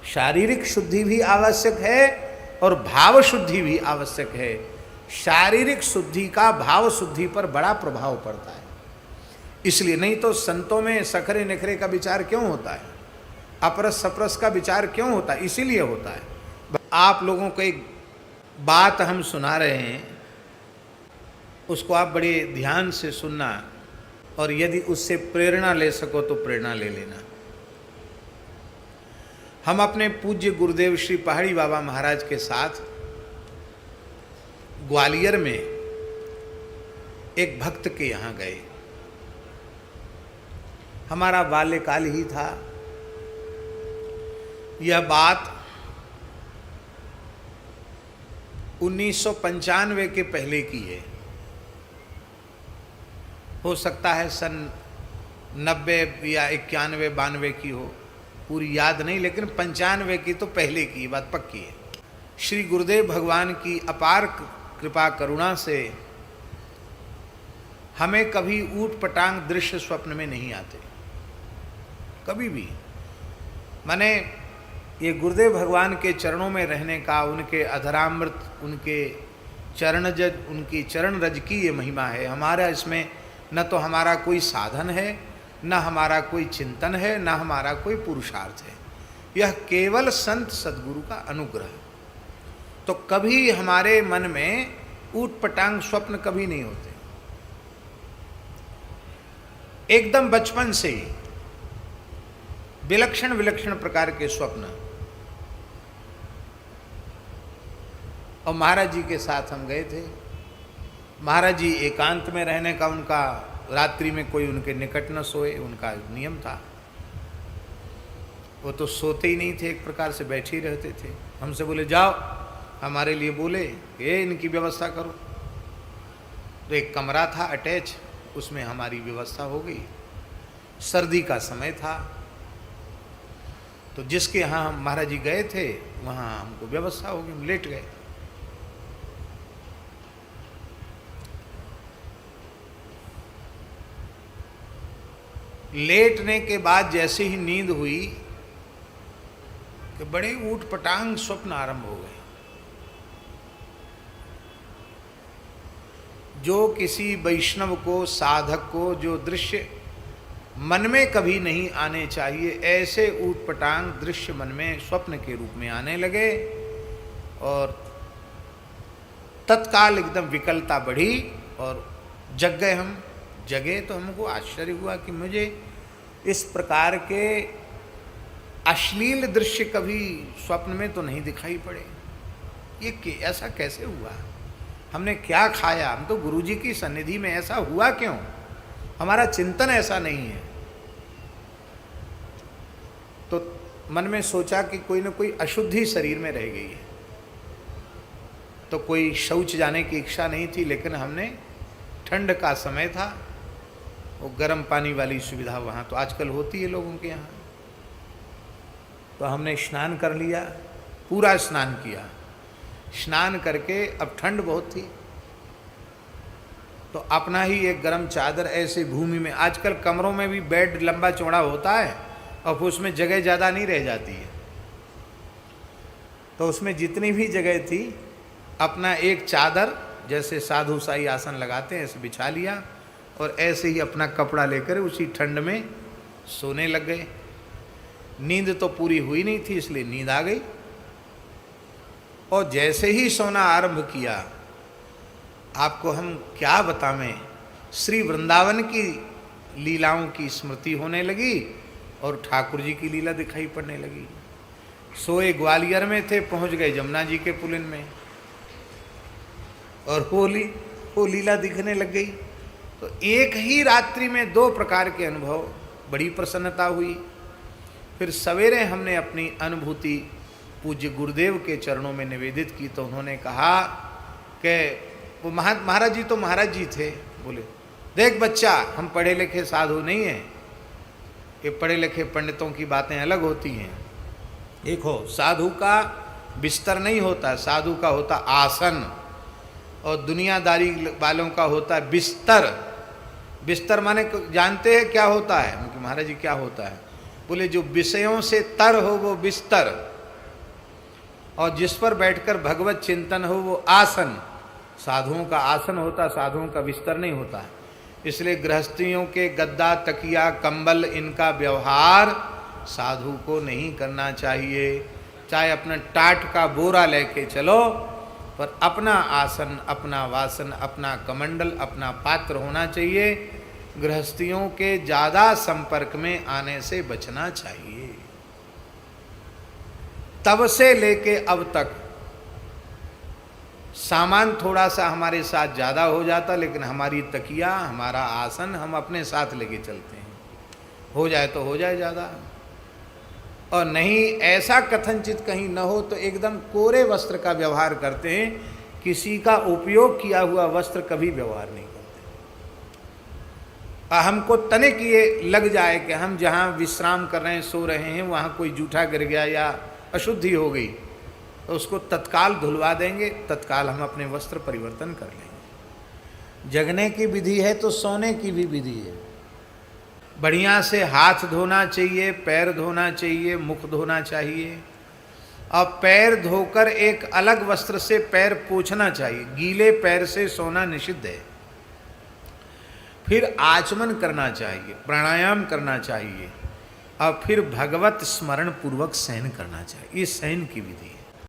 शारीरिक शुद्धि भी आवश्यक है और भाव शुद्धि भी आवश्यक है। शारीरिक शुद्धि का भाव शुद्धि पर बड़ा प्रभाव पड़ता है। इसलिए, नहीं तो संतों में सखरे नखरे का विचार क्यों होता है, अपरस सपरस का विचार क्यों होता है? इसीलिए होता है। आप लोगों को एक बात हम सुना रहे हैं, उसको आप बड़े ध्यान से सुनना, और यदि उससे प्रेरणा ले सको तो प्रेरणा ले लेना। हम अपने पूज्य गुरुदेव श्री पहाड़ी बाबा महाराज के साथ ग्वालियर में एक भक्त के यहाँ गए। हमारा बाल्यकाल ही था। यह बात 1995 के पहले की है। हो सकता है सन 90 या 91 92 की हो, पूरी याद नहीं, लेकिन 95 की तो पहले की बात पक्की है। श्री गुरुदेव भगवान की अपार कृपा करुणा से हमें कभी ऊट पटांग दृश्य स्वप्न में नहीं आते, कभी भी। माने ये गुरुदेव भगवान के चरणों में रहने का, उनके अधरामृत, उनके चरणजज, उनकी चरण रज की ये महिमा है। हमारा इसमें न तो हमारा कोई साधन है, न हमारा कोई चिंतन है, न हमारा कोई पुरुषार्थ है। यह केवल संत सद्गुरु का अनुग्रह। तो कभी हमारे मन में ऊट पटांग स्वप्न कभी नहीं होते, एकदम बचपन से ही विलक्षण विलक्षण प्रकार के स्वप्न। और महाराज जी के साथ हम गए थे। महाराज जी एकांत में रहने का उनका, रात्रि में कोई उनके निकट न सोए, उनका नियम था। वो तो सोते ही नहीं थे, एक प्रकार से बैठे ही रहते थे। हमसे बोले जाओ, हमारे लिए बोले ये इनकी व्यवस्था करो। तो एक कमरा था अटैच, उसमें हमारी व्यवस्था हो गई। सर्दी का समय था, तो जिसके यहाँ हम महाराज जी गए थे वहाँ हमको व्यवस्था हो गई, हम लेट गए। लेटने के बाद जैसे ही नींद हुई कि बड़े ऊट पटांग स्वप्न आरंभ हो गए। जो किसी वैष्णव को, साधक को जो दृश्य मन में कभी नहीं आने चाहिए, ऐसे ऊट पटांग दृश्य मन में स्वप्न के रूप में आने लगे। और तत्काल एकदम विकलता बढ़ी और जग गए हम। जगे तो हमको आश्चर्य हुआ कि मुझे इस प्रकार के अश्लील दृश्य कभी स्वप्न में तो नहीं दिखाई पड़े। ये ऐसा कैसे हुआ? हमने क्या खाया? हम तो गुरुजी की सन्निधि में, ऐसा हुआ क्यों? हमारा चिंतन ऐसा नहीं है। तो मन में सोचा कि कोई न कोई अशुद्धि शरीर में रह गई है। तो कोई शौच जाने की इच्छा नहीं थी, लेकिन हमने, ठंड का समय था, वो गर्म पानी वाली सुविधा वहाँ तो आजकल होती है लोगों के यहाँ, तो हमने स्नान कर लिया, पूरा स्नान किया। स्नान करके अब ठंड बहुत थी, तो अपना ही एक गर्म चादर ऐसे भूमि में, आजकल कमरों में भी बेड लंबा चौड़ा होता है और उसमें जगह ज़्यादा नहीं रह जाती है, तो उसमें जितनी भी जगह थी अपना एक चादर, जैसे साधु साई आसन लगाते हैं, ऐसे बिछा लिया और ऐसे ही अपना कपड़ा लेकर उसी ठंड में सोने लग गए। नींद तो पूरी हुई नहीं थी, इसलिए नींद आ गई। और जैसे ही सोना आरंभ किया, आपको हम क्या बतावें, श्री वृंदावन की लीलाओं की स्मृति होने लगी और ठाकुर जी की लीला दिखाई पड़ने लगी। सोए ग्वालियर में थे, पहुंच गए जमुना जी के पुलिन में, और वो लीला दिखने लग गई। तो एक ही रात्रि में दो प्रकार के अनुभव, बड़ी प्रसन्नता हुई। फिर सवेरे हमने अपनी अनुभूति पूज्य गुरुदेव के चरणों में निवेदित की, तो उन्होंने कहा कि वो महाराज जी तो महाराज जी थे, बोले देख बच्चा, हम पढ़े लिखे साधु नहीं हैं, ये पढ़े लिखे पंडितों की बातें अलग होती हैं। देखो, साधु का बिस्तर नहीं होता, साधु का होता आसन, और दुनियादारी वालों का होता है बिस्तर। बिस्तर माने जानते हैं क्या होता है? महाराज जी क्या होता है? बोले जो विषयों से तर हो वो बिस्तर, और जिस पर बैठकर भगवत चिंतन हो वो आसन, साधुओं का आसन होता, साधुओं का बिस्तर नहीं होता। इसलिए गृहस्थियों के गद्दा, तकिया, कंबल, इनका व्यवहार साधु को नहीं करना चाहिए। चाहे अपना टाट का बोरा लेके चलो, पर अपना आसन, अपना वासन, अपना कमंडल, अपना पात्र होना चाहिए। गृहस्थियों के ज़्यादा संपर्क में आने से बचना चाहिए। तब से लेके अब तक सामान थोड़ा सा हमारे साथ ज़्यादा हो जाता, लेकिन हमारी तकिया, हमारा आसन हम अपने साथ लेके चलते हैं। हो जाए तो हो जाए ज़्यादा, और नहीं ऐसा कथनचित कहीं न हो तो एकदम कोरे वस्त्र का व्यवहार करते हैं। किसी का उपयोग किया हुआ वस्त्र कभी व्यवहार नहीं करते। हमको तनिक ये लग जाए कि हम जहाँ विश्राम कर रहे हैं, सो रहे हैं, वहाँ कोई जूठा गिर गया या अशुद्धि हो गई, तो उसको तत्काल धुलवा देंगे, तत्काल हम अपने वस्त्र परिवर्तन कर लेंगे। जगने की विधि है तो सोने की भी विधि है। बढ़िया से हाथ धोना चाहिए, पैर धोना चाहिए, मुख धोना चाहिए, और पैर धोकर एक अलग वस्त्र से पैर पोंछना चाहिए। गीले पैर से सोना निषिद्ध है। फिर आचमन करना चाहिए, प्राणायाम करना चाहिए, और फिर भगवत स्मरण पूर्वक शयन करना चाहिए। ये शयन की विधि है।